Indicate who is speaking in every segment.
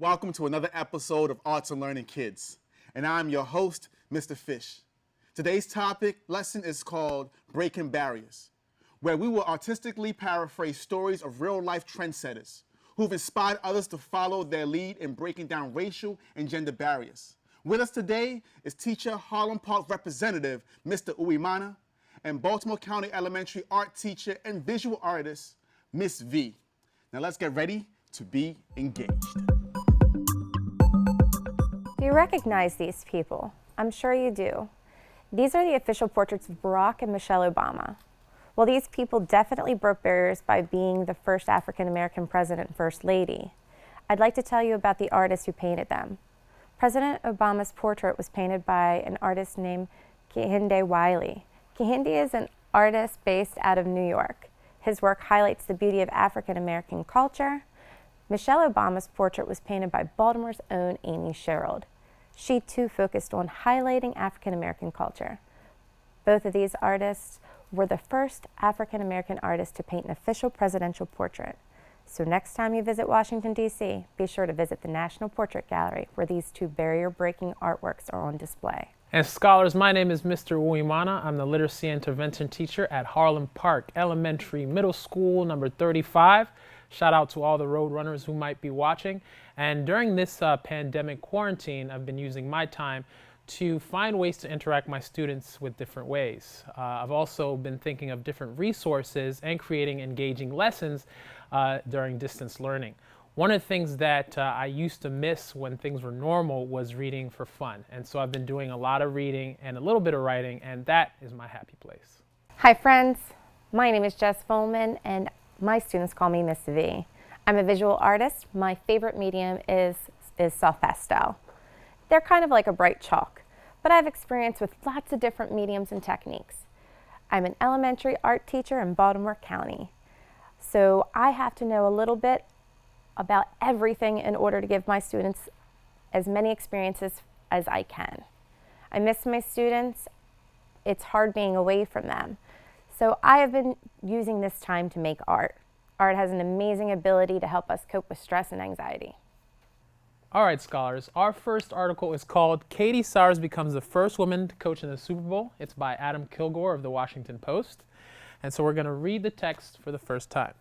Speaker 1: Welcome to another episode of Arts and Learning Kids, and I'm your host, Mr. Fish. Today's lesson is called Breaking Barriers, where we will artistically paraphrase stories of real-life trendsetters who've inspired others to follow their lead in breaking down racial and gender barriers. With us today is teacher Harlem Park representative, Mr. Uwimana, and Baltimore County Elementary art teacher and visual artist, Miss V. Now let's get ready to be engaged.
Speaker 2: Do you recognize these people? I'm sure you do. These are the official portraits of Barack and Michelle Obama. Well, these people definitely broke barriers by being the first African-American president and first lady. I'd like to tell you about the artist who painted them. President Obama's portrait was painted by an artist named Kehinde Wiley. Kehinde is an artist based out of New York. His work highlights the beauty of African-American culture. Michelle Obama's portrait was painted by Baltimore's own Amy Sherald. She too focused on highlighting African-American culture. Both of these artists were the first African-American artists to paint an official presidential portrait. So next time you visit Washington, D.C., be sure to visit the National Portrait Gallery, where these two barrier-breaking artworks are on display.
Speaker 3: And scholars, my name is Mr. Uwimana. I'm the literacy intervention teacher at Harlem Park Elementary Middle School, number 35. Shout out to all the road runners who might be watching. And during this pandemic quarantine, I've been using my time to find ways to interact with my students with different ways. I've also been thinking of different resources and creating engaging lessons during distance learning. One of the things that I used to miss when things were normal was reading for fun. And so I've been doing a lot of reading and a little bit of writing, and that is my happy place.
Speaker 2: Hi friends, my name is Jess Folman, and my students call me Miss V. I'm a visual artist. My favorite medium is soft pastel. They're kind of like a bright chalk, but I've experience with lots of different mediums and techniques. I'm an elementary art teacher in Baltimore County, so I have to know a little bit about everything in order to give my students as many experiences as I can. I miss my students. It's hard being away from them. So I have been using this time to make art. Art has an amazing ability to help us cope with stress and anxiety.
Speaker 3: All right, scholars, our first article is called Katie Sowers Becomes the First Woman to Coach in the Super Bowl. It's by Adam Kilgore of the Washington Post. And so we're going to read the text for the first time.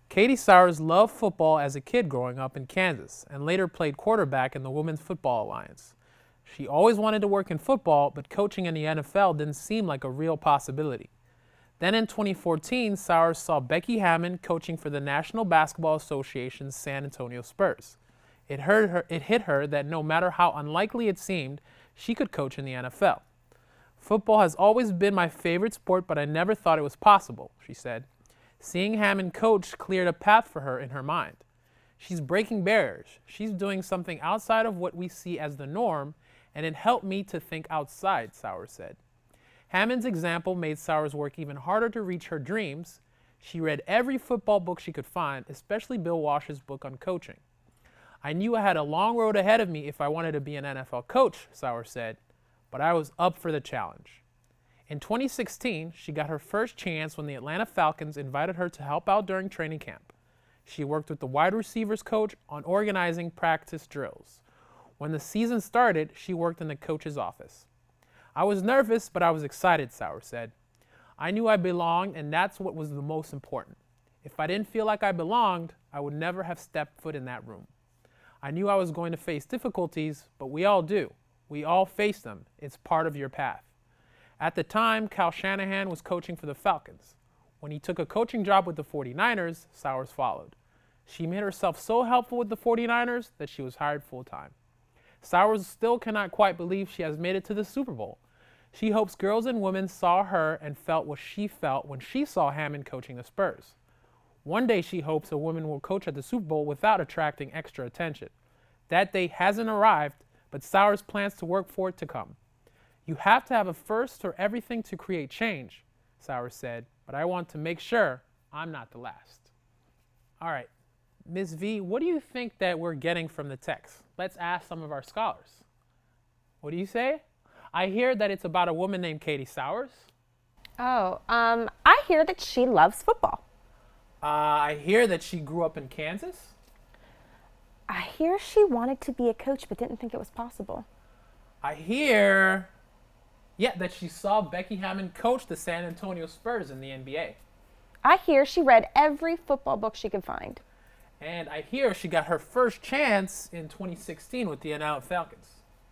Speaker 3: Katie Sowers loved football as a kid growing up in Kansas and later played quarterback in the Women's Football Alliance. She always wanted to work in football, but coaching in the NFL didn't seem like a real possibility. Then in 2014, Sowers saw Becky Hammon coaching for the National Basketball Association's San Antonio Spurs. It hit her that no matter how unlikely it seemed, she could coach in the NFL. Football has always been my favorite sport, but I never thought it was possible, she said. Seeing Hammon coach cleared a path for her in her mind. She's breaking barriers. She's doing something outside of what we see as the norm, and it helped me to think outside, Sowers said. Hammon's example made Sowers work even harder to reach her dreams. She read every football book she could find, especially Bill Walsh's book on coaching. I knew I had a long road ahead of me if I wanted to be an NFL coach, Sowers said, but I was up for the challenge. In 2016, she got her first chance when the Atlanta Falcons invited her to help out during training camp. She worked with the wide receivers coach on organizing practice drills. When the season started, she worked in the coach's office. I was nervous, but I was excited, Sowers said. I knew I belonged, and that's what was the most important. If I didn't feel like I belonged, I would never have stepped foot in that room. I knew I was going to face difficulties, but we all do. We all face them. It's part of your path. At the time, Cal Shanahan was coaching for the Falcons. When he took a coaching job with the 49ers, Sowers followed. She made herself so helpful with the 49ers that she was hired full-time. Sowers still cannot quite believe she has made it to the Super Bowl. She hopes girls and women saw her and felt what she felt when she saw Hammon coaching the Spurs. One day she hopes a woman will coach at the Super Bowl without attracting extra attention. That day hasn't arrived, but Sowers plans to work for it to come. You have to have a first for everything to create change, Sowers said, but I want to make sure I'm not the last. All right, Ms. V, what do you think that we're getting from the text? Let's ask some of our scholars. What do you say? I hear that it's about a woman named Katie Sowers.
Speaker 2: Oh, I hear that she loves football.
Speaker 3: I hear that she grew up in Kansas.
Speaker 2: I hear she wanted to be a coach but didn't think it was possible.
Speaker 3: I hear, that she saw Becky Hammon coach the San Antonio Spurs in the NBA.
Speaker 2: I hear she read every football book she could find.
Speaker 3: And I hear she got her first chance in 2016 with the Atlanta Falcons.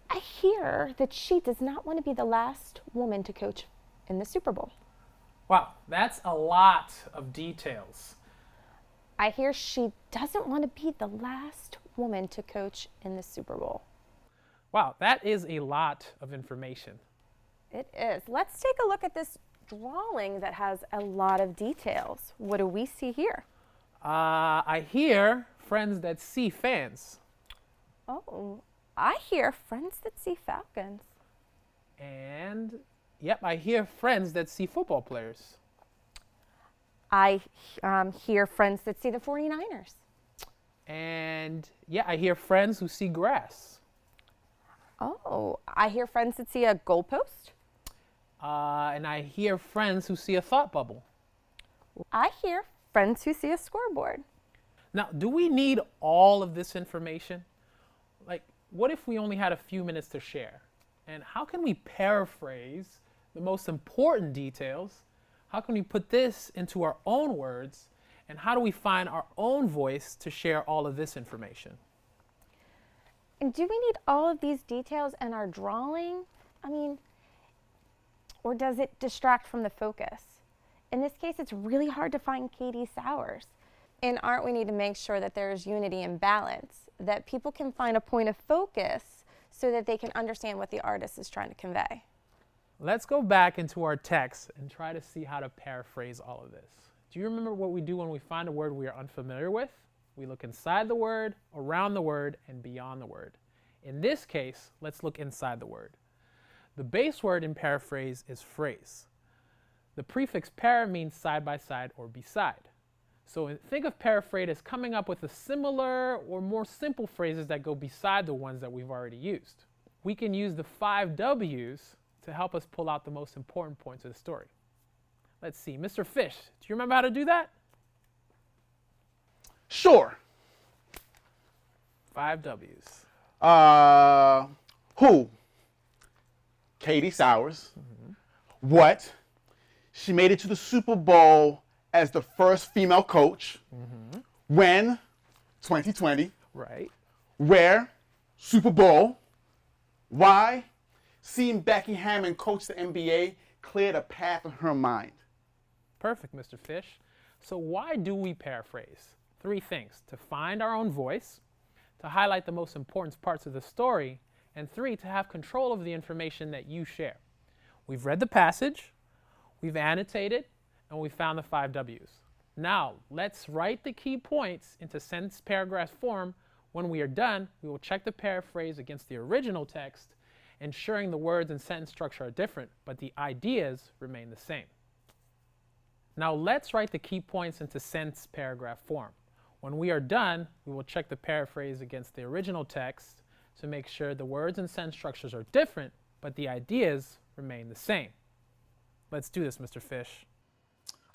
Speaker 2: I hear that she does not want to be the last woman to coach in the Super Bowl.
Speaker 3: Wow, that's a lot of details.
Speaker 2: I hear she doesn't want to be the last woman to coach in the Super Bowl.
Speaker 3: Wow, that is a lot of information.
Speaker 2: It is. Let's take a look at this drawing that has a lot of details. What do we see here?
Speaker 3: I hear friends that see fans.
Speaker 2: Oh, I hear friends that see Falcons.
Speaker 3: And, I hear friends that see football players.
Speaker 2: I hear friends that see the 49ers.
Speaker 3: And, I hear friends who see grass.
Speaker 2: Oh, I hear friends that see a goalpost.
Speaker 3: And I hear friends who see a thought bubble.
Speaker 2: I hear friends who see a scoreboard.
Speaker 3: Now, do we need all of this information? Like, what if we only had a few minutes to share? And how can we paraphrase the most important details? How can we put this into our own words? And how do we find our own voice to share all of this information?
Speaker 2: And do we need all of these details in our drawing? Or does it distract from the focus? In this case, it's really hard to find Katie Sowers. In art, we need to make sure that there's unity and balance, that people can find a point of focus so that they can understand what the artist is trying to convey.
Speaker 3: Let's go back into our text and try to see how to paraphrase all of this. Do you remember what we do when we find a word we are unfamiliar with? We look inside the word, around the word, and beyond the word. In this case, let's look inside the word. The base word in paraphrase is phrase. The prefix para means side by side or beside. So think of paraphrase as coming up with a similar or more simple phrases that go beside the ones that we've already used. We can use the 5 W's to help us pull out the most important points of the story. Let's see, Mr. Fish, do you remember how to do that?
Speaker 1: Sure.
Speaker 3: 5 W's.
Speaker 1: Who? Katie Sowers. What? She made it to the Super Bowl as the first female coach. When? 2020.
Speaker 3: Right.
Speaker 1: Where? Super Bowl. Why? Seeing Becky Hammon coach the NBA cleared a path in her mind.
Speaker 3: Perfect, Mr. Fish. So why do we paraphrase? 3 things: to find our own voice, to highlight the most important parts of the story, and 3, to have control of the information that you share. We've read the passage, we've annotated, and we found the 5 W's. Now, let's write the key points into sentence paragraph form. When we are done, we will check the paraphrase against the original text, ensuring the words and sentence structure are different, but the ideas remain the same. Now, let's write the key points into sentence paragraph form. When we are done, we will check the paraphrase against the original text to make sure the words and sentence structures are different, but the ideas remain the same. Let's do this, Mr. Fish.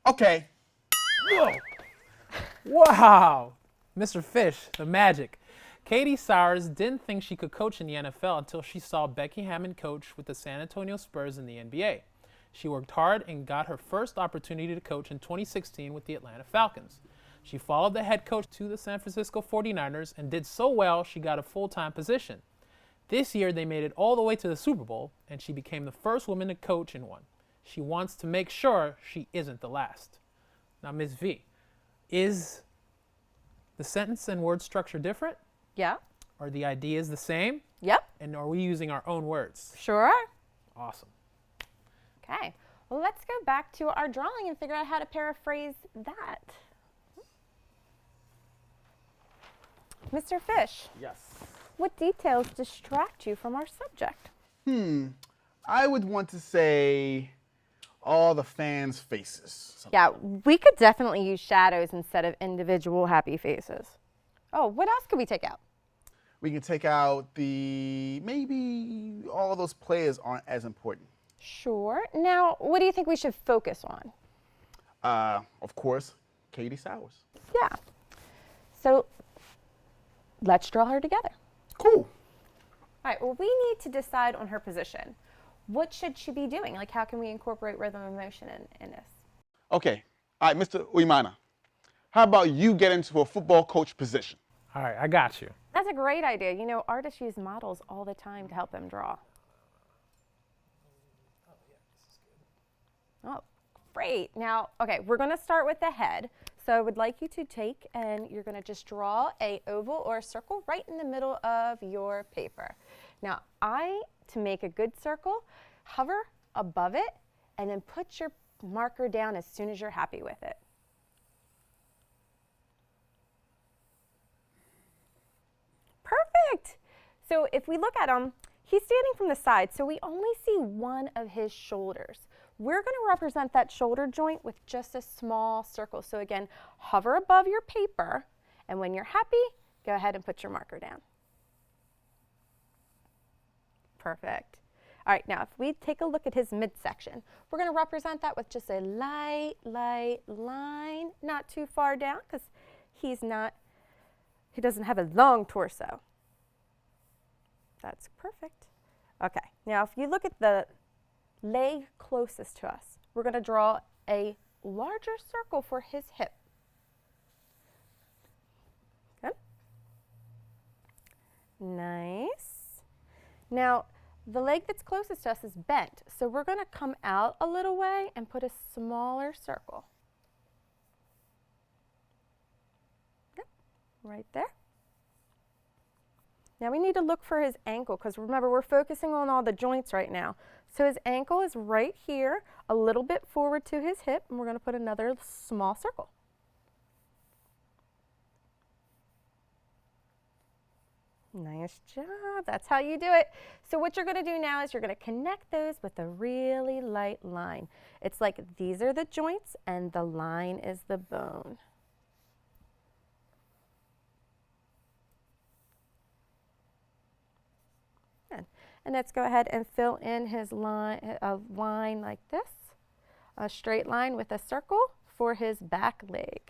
Speaker 1: Okay.
Speaker 3: Whoa! Wow! Mr. Fish, the magic. Katie Sowers didn't think she could coach in the NFL until she saw Becky Hammon coach with the San Antonio Spurs in the NBA. She worked hard and got her first opportunity to coach in 2016 with the Atlanta Falcons. She followed the head coach to the San Francisco 49ers and did so well she got a full-time position. This year they made it all the way to the Super Bowl, and she became the first woman to coach in one. She wants to make sure she isn't the last. Now, Ms. V, is the sentence and word structure different?
Speaker 2: Yeah.
Speaker 3: Are the ideas the same?
Speaker 2: Yep.
Speaker 3: And are we using our own words?
Speaker 2: Sure are.
Speaker 3: Awesome.
Speaker 2: Okay. Well, let's go back to our drawing and figure out how to paraphrase that. Mr. Fish,
Speaker 3: Yes.
Speaker 2: what details distract you from our subject?
Speaker 1: I would want to say all the fans' faces.
Speaker 2: Yeah, we could definitely use shadows instead of individual happy faces. Oh, what else could we take out?
Speaker 1: We can take out maybe all those players aren't as important.
Speaker 2: Sure. Now, what do you think we should focus on?
Speaker 1: Of course, Katie Sowers.
Speaker 2: Yeah. So let's draw her together.
Speaker 1: Cool.
Speaker 2: All right, well, we need to decide on her position. What should she be doing? Like, how can we incorporate rhythm and motion in this?
Speaker 1: Okay. All right, Mr. Uimana, how about you get into a football coach position?
Speaker 3: All right, I got you.
Speaker 2: That's a great idea. You know, artists use models all the time to help them draw. Oh, great. Now, okay, we're going to start with the head. So I would like you to take and you're going to just draw a oval or a circle right in the middle of your paper. Now, to make a good circle, hover above it and then put your marker down as soon as you're happy with it. Perfect. So if we look at him, he's standing from the side, so we only see one of his shoulders. We're going to represent that shoulder joint with just a small circle. So again, hover above your paper, and when you're happy, go ahead and put your marker down. Perfect. All right, now if we take a look at his midsection, we're going to represent that with just a light line, not too far down, because he doesn't have a long torso. That's perfect. Okay, now if you look at the leg closest to us, we're going to draw a larger circle for his hip. Good. Nice. Now, the leg that's closest to us is bent, so we're going to come out a little way and put a smaller circle. Yep, right there. Now we need to look for his ankle, because remember, we're focusing on all the joints right now. So his ankle is right here, a little bit forward to his hip, and we're going to put another small circle. Nice job. That's how you do it. So what you're going to do now is you're going to connect those with a really light line. It's like these are the joints and the line is the bone. Good. And let's go ahead and fill in his line, a line like this, a straight line with a circle for his back leg.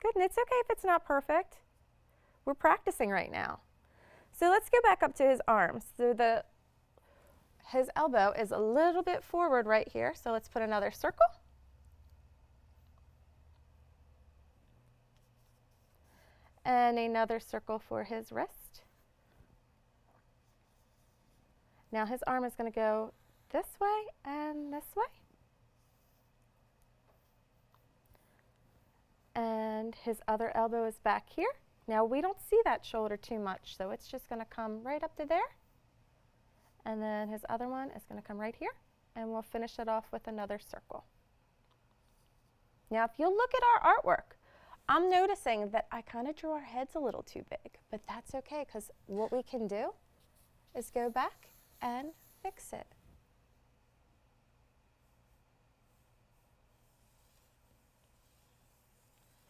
Speaker 2: Good, and it's okay if it's not perfect. We're practicing right now. So let's go back up to his arms. So his elbow is a little bit forward right here, so let's put another circle. And another circle for his wrist. Now his arm is going to go this way and this way. And his other elbow is back here. Now we don't see that shoulder too much, so it's just going to come right up to there. And then his other one is going to come right here, and we'll finish it off with another circle. Now if you look at our artwork, I'm noticing that I kind of drew our heads a little too big, but that's okay, because what we can do is go back and fix it.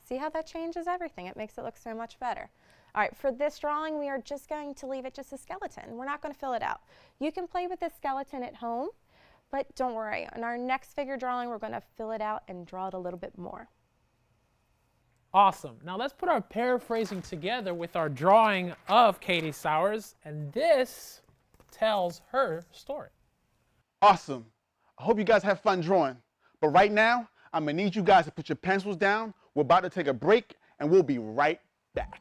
Speaker 2: See how that changes everything? It makes it look so much better. All right, for this drawing, we are just going to leave it just a skeleton. We're not going to fill it out. You can play with this skeleton at home, but don't worry. In our next figure drawing, we're going to fill it out and draw it a little bit more.
Speaker 3: Awesome. Now let's put our paraphrasing together with our drawing of Katie Sowers, and this tells her story.
Speaker 1: Awesome. I hope you guys have fun drawing. But right now, I'm going to need you guys to put your pencils down. We're about to take a break, and we'll be right back.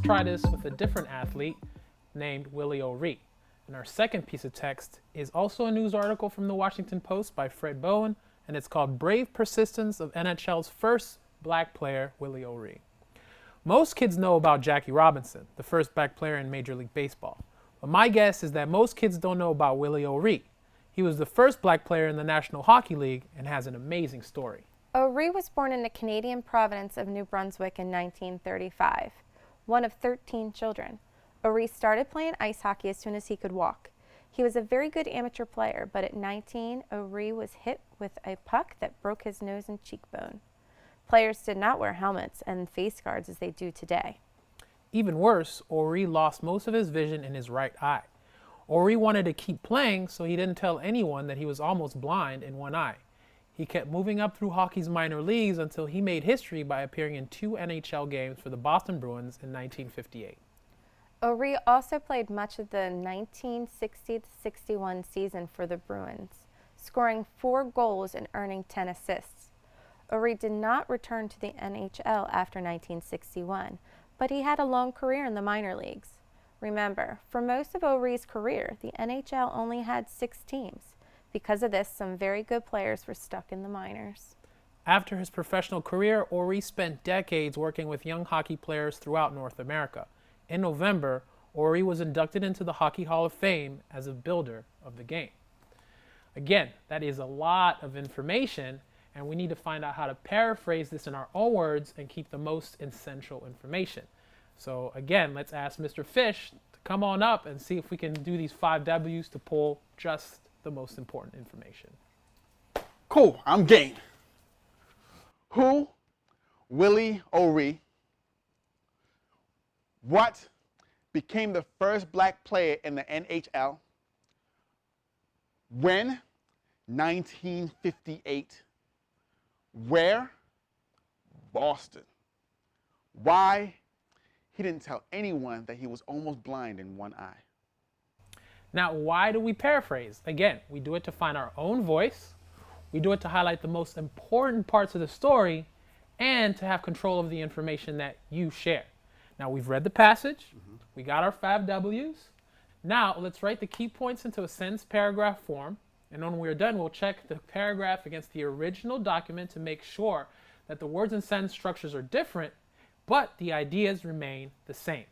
Speaker 3: try this with a different athlete named Willie O'Ree. And our second piece of text is also a news article from the Washington Post by Fred Bowen, and it's called Brave Persistence of NHL's First Black Player, Willie O'Ree. Most kids know about Jackie Robinson, the first black player in Major League Baseball. But my guess is that most kids don't know about Willie O'Ree. He was the first black player in the National Hockey League and has an amazing story.
Speaker 2: O'Ree was born in the Canadian province of New Brunswick in 1935, one of 13 children. O'Ree started playing ice hockey as soon as he could walk. He was a very good amateur player, but at 19, O'Ree was hit with a puck that broke his nose and cheekbone. Players did not wear helmets and face guards as they do today.
Speaker 3: Even worse, O'Ree lost most of his vision in his right eye. O'Ree wanted to keep playing, so he didn't tell anyone that he was almost blind in one eye. He kept moving up through hockey's minor leagues until he made history by appearing in 2 NHL games for the Boston Bruins in 1958.
Speaker 2: O'Ree also played much of the 1960-61 season for the Bruins, scoring 4 goals and earning 10 assists. O'Ree did not return to the NHL after 1961, but he had a long career in the minor leagues. Remember, for most of O'Ree's career, the NHL only had 6 teams. Because of this, some very good players were stuck in the minors.
Speaker 3: After his professional career, O'Ree spent decades working with young hockey players throughout North America. In November, O'Ree was inducted into the Hockey Hall of Fame as a builder of the game. Again, that is a lot of information, and we need to find out how to paraphrase this in our own words and keep the most essential information. So again, let's ask Mr. Fish to come on up and see if we can do these 5 W's to pull just the most important information.
Speaker 1: Cool, I'm game. Who? Willie O'Ree. What? Became the first black player in the NHL. When? 1958. Where? Boston. Why? He didn't tell anyone that he was almost blind in one eye.
Speaker 3: Now, why do we paraphrase? Again, we do it to find our own voice, we do it to highlight the most important parts of the story, and to have control of the information that you share. Now, we've read the passage, we got our 5 W's. Now, let's write the key points into a sentence paragraph form, and when we're done, we'll check the paragraph against the original document to make sure that the words and sentence structures are different, but the ideas remain the same.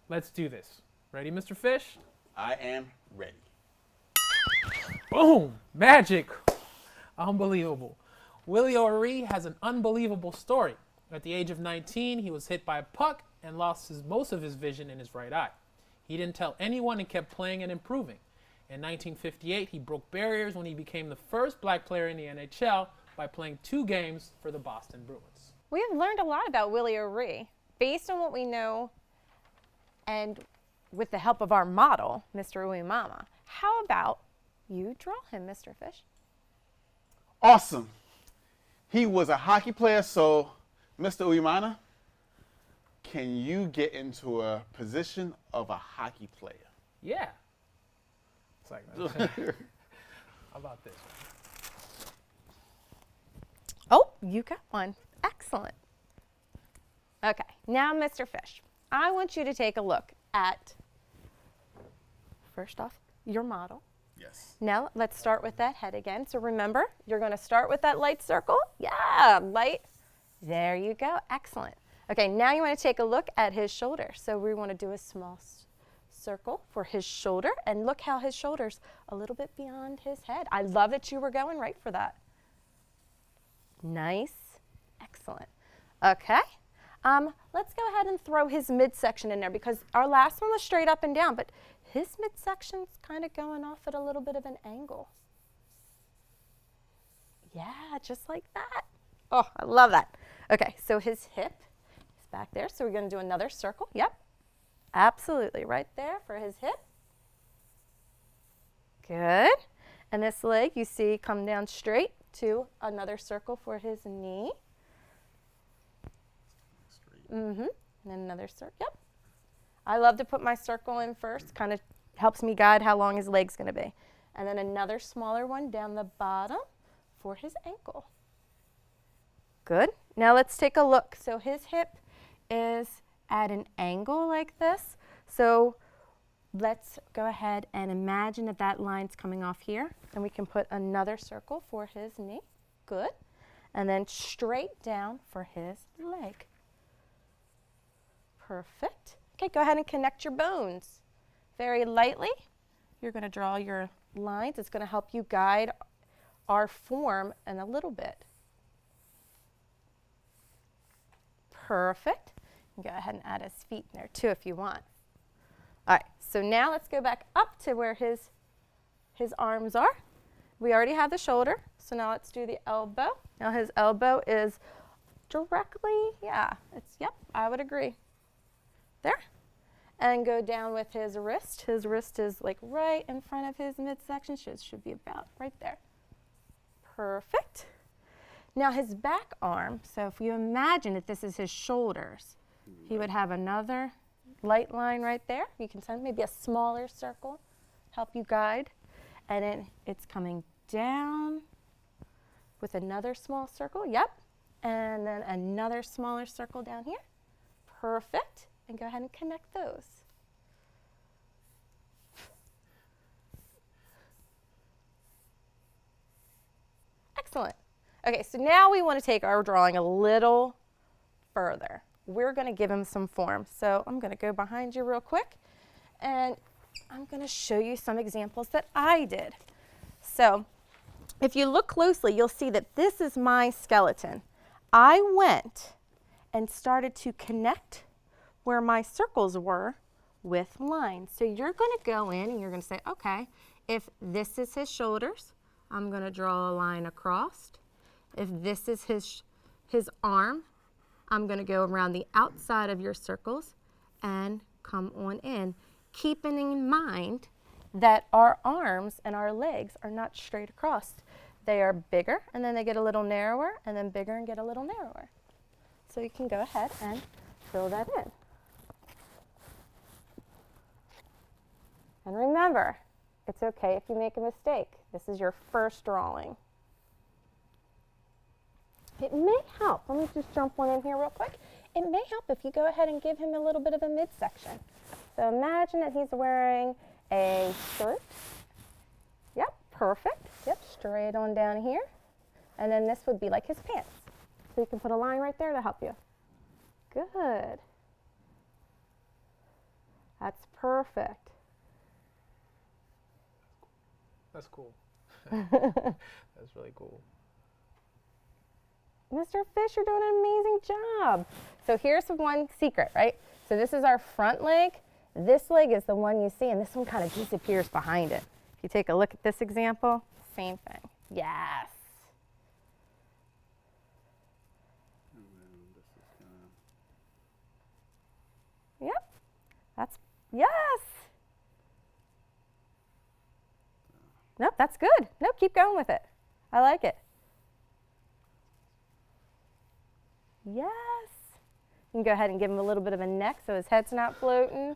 Speaker 3: Let's do this. Ready, Mr. Fish?
Speaker 1: I am ready.
Speaker 3: Boom! Magic! Unbelievable. Willie O'Ree has an unbelievable story. At the age of 19, he was hit by a puck and lost most of his vision in his right eye. He didn't tell anyone and kept playing and improving. In 1958, he broke barriers when he became the first black player in the NHL by playing 2 games for the Boston Bruins.
Speaker 2: We have learned a lot about Willie O'Ree. Based on what we know and with the help of our model, Mr. Uemama, how about you draw him, Mr. Fish?
Speaker 1: Awesome. He was a hockey player, so Mr. Uemama, can you get into a position of a hockey player?
Speaker 3: Yeah. It's like that. How about this?
Speaker 2: Oh, you got one. Excellent. Okay, now, Mr. Fish, I want you to take a look at, first off, your model.
Speaker 1: Yes.
Speaker 2: Now, let's start with that head again. So remember, you're going to start with that light circle. Yeah, light. There you go. Excellent. Okay, now you want to take a look at his shoulder. So we want to do a small circle for his shoulder. And look how his shoulder's a little bit beyond his head. I love that you were going right for that. Nice. Excellent. Okay. Let's go ahead and throw his midsection in there because our last one was straight up and down, but his midsection's kind of going off at a little bit of an angle. Yeah, just like that. Oh, I love that. Okay, so his hip is back there, so we're going to do another circle. Yep, absolutely, right there for his hip. Good. And this leg, you see, come down straight to another circle for his knee. And then another circle. Yep. I love to put my circle in first. Kind of helps me guide how long his leg's going to be. And then another smaller one down the bottom for his ankle. Good. Now let's take a look. So his hip is at an angle like this. So let's go ahead and imagine that that line's coming off here, and we can put another circle for his knee. Good. And then straight down for his leg. Perfect. Okay, go ahead and connect your bones. Very lightly, you're going to draw your lines. It's going to help you guide our form in a little bit. Perfect. You can go ahead and add his feet in there too if you want. All right, so now let's go back up to where his arms are. We already have the shoulder, so now let's do the elbow. Now his elbow is directly, yep, I would agree. There. And go down with his wrist. His wrist is like right in front of his midsection. Should be about right there. Perfect. Now his back arm, so if you imagine that this is his shoulders, he would have another light line right there. You can send maybe a smaller circle, help you guide. And then it's coming down with another small circle, yep. And then another smaller circle down here. Perfect. And go ahead and connect those. Excellent. Okay, so now we want to take our drawing a little further. We're going to give him some form. So I'm going to go behind you real quick, and I'm going to show you some examples that I did. So if you look closely, you'll see that this is my skeleton. I went and started to connect where my circles were with lines. So you're going to go in and you're going to say, okay, if this is his shoulders, I'm going to draw a line across. If this is his arm, I'm going to go around the outside of your circles and come on in, keeping in mind that our arms and our legs are not straight across. They are bigger, and then they get a little narrower, and then bigger and get a little narrower. So you can go ahead and fill that in. And remember, it's okay if you make a mistake. This is your first drawing. It may help. Let me just jump one in here real quick. It may help if you go ahead and give him a little bit of a midsection. So imagine that he's wearing a shirt. Yep, perfect. Yep, straight on down here. And then this would be like his pants. So you can put a line right there to help you. Good. That's perfect.
Speaker 3: That's cool. That's really cool.
Speaker 2: Mr. Fish, you're doing an amazing job. So here's one secret, right? So this is our front leg. This leg is the one you see, and this one kind of disappears behind it. If you take a look at this example, same thing. Yes. Yep. That's, yes. Nope, that's good. Nope, keep going with it. I like it. Yes. You can go ahead and give him a little bit of a neck so his head's not floating.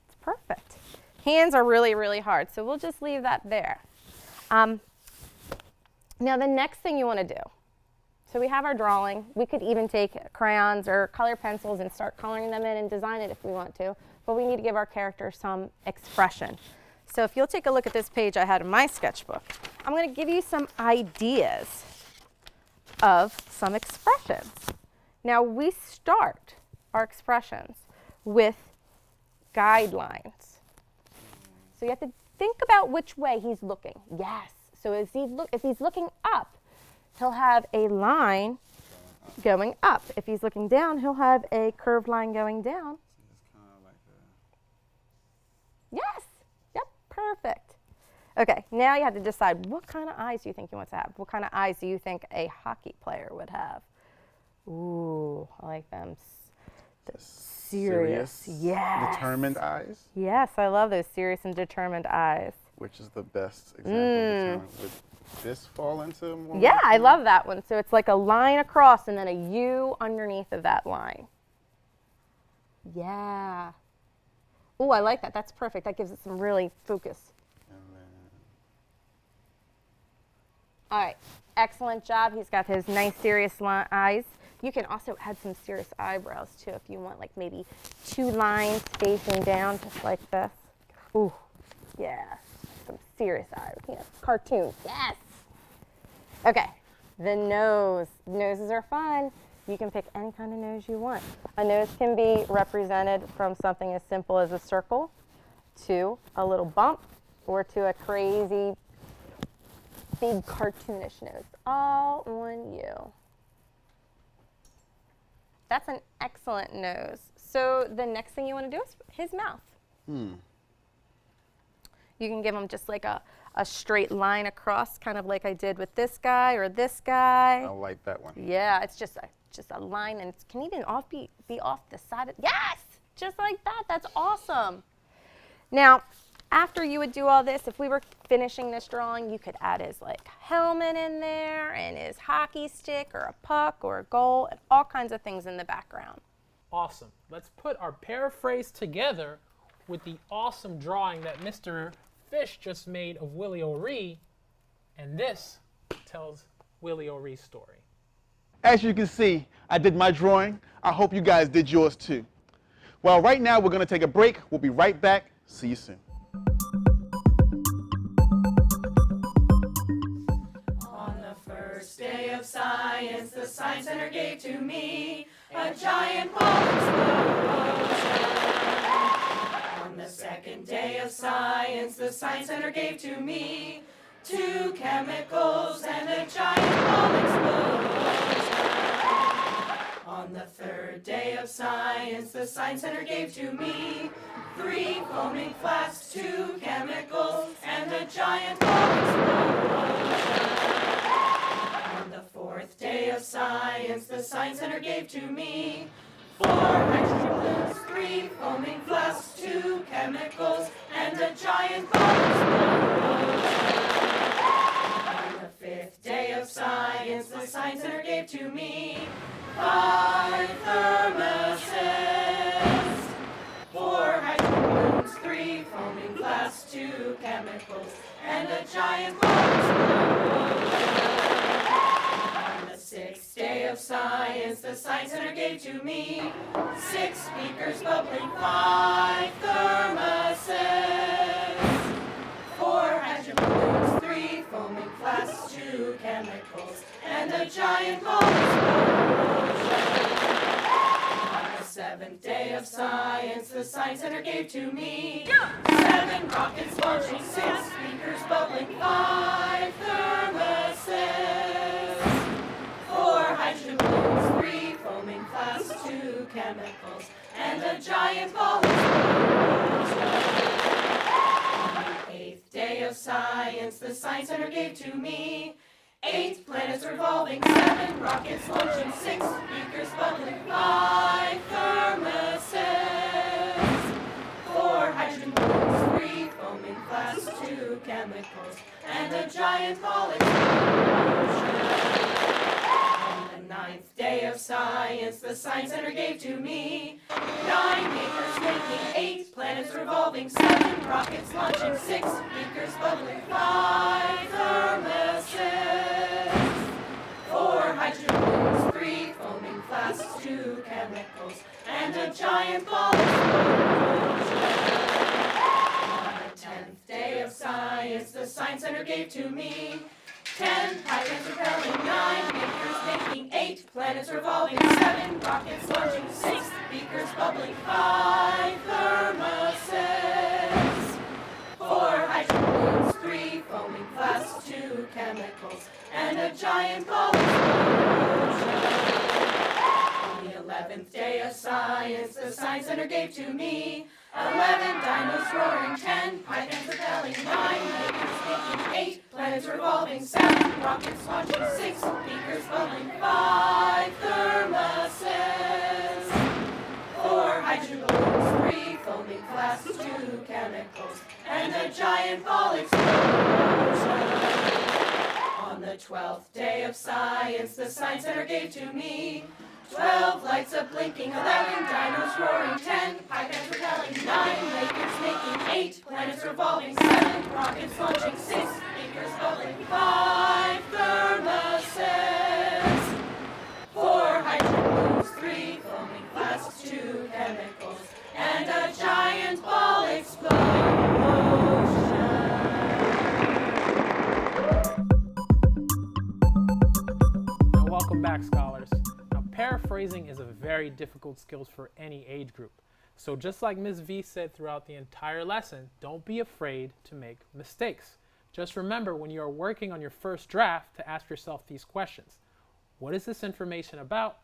Speaker 2: It's perfect. Hands are really, really hard, so we'll just leave that there. Now the next thing you want to do, so we have our drawing. We could even take crayons or color pencils and start coloring them in and design it if we want to, but we need to give our character some expression. So if you'll take a look at this page I had in my sketchbook, I'm going to give you some ideas of some expressions. Now we start our expressions with guidelines. So you have to think about which way he's looking. Yes. So if he's looking up, he'll have a line going up. If he's looking down, he'll have a curved line going down.
Speaker 1: It's kind of like
Speaker 2: Yes. Yep. Perfect. Okay, now you have to decide what kind of eyes do you think he wants to have? What kind of eyes do you think a hockey player would have? Ooh, I like them. Serious. Yes.
Speaker 1: Determined eyes.
Speaker 2: Yes, I love those serious and determined eyes.
Speaker 1: Which is the best example of determined? Would this fall into more?
Speaker 2: Yeah, I love that one. So it's like a line across and then a U underneath of that line. Yeah. Ooh, I like that. That's perfect. That gives it some really focus. All right, excellent job. He's got his nice serious eyes. You can also add some serious eyebrows too if you want, like maybe 2 lines facing down just like this. Ooh, yeah, some serious eyes, cartoons, yes. Okay, the nose. Noses are fun. You can pick any kind of nose you want. A nose can be represented from something as simple as a circle to a little bump or to a crazy big cartoonish nose, all on you. That's an excellent nose. So the next thing you want to do is his mouth. You can give him just like a straight line across, kind of like I did with this guy or this guy.
Speaker 1: I like that one.
Speaker 2: Yeah, it's just a line, and it can even be off the side. Yes, just like that. That's awesome. Now, after you would do all this, if we were finishing this drawing, you could add his like helmet in there and his hockey stick or a puck or a goal and all kinds of things in the background.
Speaker 3: Awesome. Let's put our paraphrase together with the awesome drawing that Mr. Fish just made of Willie O'Ree, and this tells Willie O'Ree's story.
Speaker 1: As you can see, I did my drawing. I hope you guys did yours too. Well, right now we're going to take a break. We'll be right back. See you soon.
Speaker 4: Day of science, the Science Center gave to me a giant ball explosion. On the second day of science, the Science Center gave to me 2 chemicals and a giant ball explosion. On the third day of science, the Science Center gave to me 3 foaming flasks, 2 chemicals, and a giant ball explosion. On the fourth day of science, the Science Center gave to me 4 hydrogen balloons, 3 foaming flasks, 2 chemicals, and a giant ball explosion. On the fifth day of science, the Science Center gave to me 5 thermoses, 4 hydrogen balloons, 3 foaming flasks, 2 chemicals, and a giant ball explosion. Sixth day of science, the Science Center gave to me 6 beakers bubbling, 5 thermoses, 4 hydrogen balloons, 3 foaming flasks, 2 chemicals, and a giant ball explosion. On the seventh day of science, the Science Center gave to me 7 rockets launching, 6 beakers bubbling, 5 thermoses, 4 hydrogen balloons, 3 foaming flasks, 2 chemicals, and a giant ball explosion. On the 8th day of science, the Science Center gave to me 8 planets revolving, 7 rockets launching, 6 beakers bubbling, 5 thermoses, 4 hydrogen balloons, 3 foaming flasks, 2 chemicals, and a giant ball explosion. 9th day of science, the Science Center gave to me 9 beakers making, 8 planets revolving, 7 rockets launching, 6 beakers bubbling, 5 thermoses, 4 hydrogen balloons, 3 foaming flasks, 2 chemicals, and a giant ball explosion. On the 10th day of science, the Science Center gave to me 10 pipelines propelling, 9 beakers making, 8 planets revolving, 7 rockets launching, 6 beakers bubbling, 5 thermoses, 4 hydrogen balloons, 3 foaming flasks, 2 chemicals, and a giant ball explosion. On the 11th day of science, the Science Center gave to me 11 dinos roaring, 10 pipelines propelling, 9 beakers making, 8 planets revolving, 7 rockets launching, 6 beakers bubbling, 5 thermoses, 4 hydrogen balloons, 3 foaming flasks, 2 chemicals, and a giant ball explosion. On the 12th day of science, the Science Center gave to me 12 lights up blinking, 11 dinos roaring, 10 pipelines propelling, 9 lakers making, 8 planets revolving, 7 rockets launching, 6 beakers bubbling, 5 thermoses, 4 hydrogen
Speaker 3: paraphrasing is a very difficult skill for any age group. So just like Ms. V said throughout the entire lesson, don't be afraid to make mistakes. Just remember when you are working on your first draft to ask yourself these questions. What is this information about?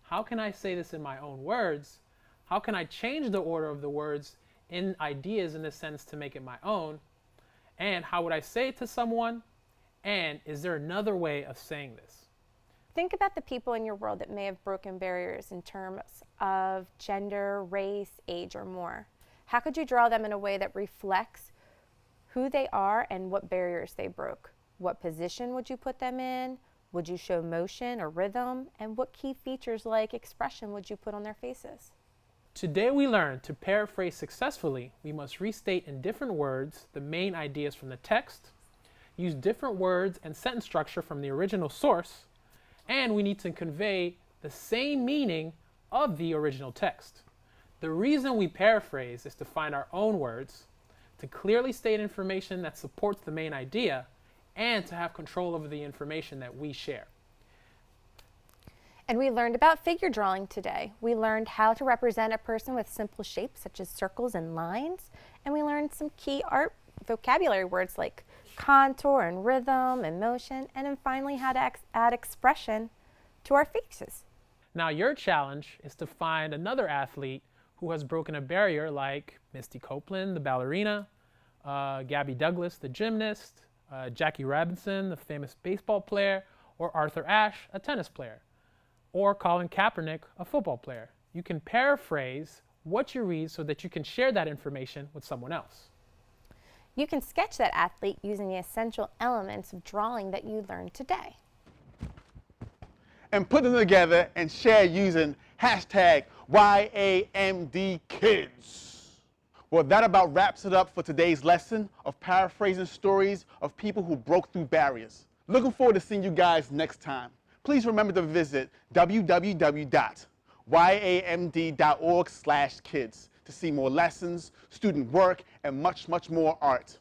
Speaker 3: How can I say this in my own words? How can I change the order of the words in ideas in a sense to make it my own? And how would I say it to someone? And is there another way of saying this?
Speaker 2: Think about the people in your world that may have broken barriers in terms of gender, race, age, or more. How could you draw them in a way that reflects who they are and what barriers they broke? What position would you put them in? Would you show motion or rhythm? And what key features like expression would you put on their faces?
Speaker 3: Today we learned to paraphrase successfully, we must restate in different words the main ideas from the text, use different words and sentence structure from the original source, and we need to convey the same meaning of the original text. The reason we paraphrase is to find our own words, to clearly state information that supports the main idea, and to have control over the information that we share.
Speaker 2: And we learned about figure drawing today. We learned how to represent a person with simple shapes such as circles and lines, and we learned some key art vocabulary words like contour and rhythm and motion, and then finally how to add expression to our faces.
Speaker 3: Now your challenge is to find another athlete who has broken a barrier like Misty Copeland, the ballerina, Gabby Douglas, the gymnast, Jackie Robinson, the famous baseball player, or Arthur Ashe, a tennis player, or Colin Kaepernick, a football player. You can paraphrase what you read so that you can share that information with someone else.
Speaker 2: You can sketch that athlete using the essential elements of drawing that you learned today.
Speaker 1: And put them together and share using hashtag YAMDkids. Well, that about wraps it up for today's lesson of paraphrasing stories of people who broke through barriers. Looking forward to seeing you guys next time. Please remember to visit www.yamd.org/kids to see more lessons, student work, and much, much more art.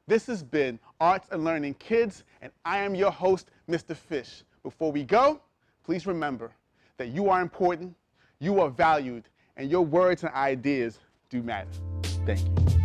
Speaker 1: This has been Arts and Learning Kids, and I am your host, Mr. Fish. Before we go, please remember that you are important, you are valued, and your words and ideas do matter. Thank you.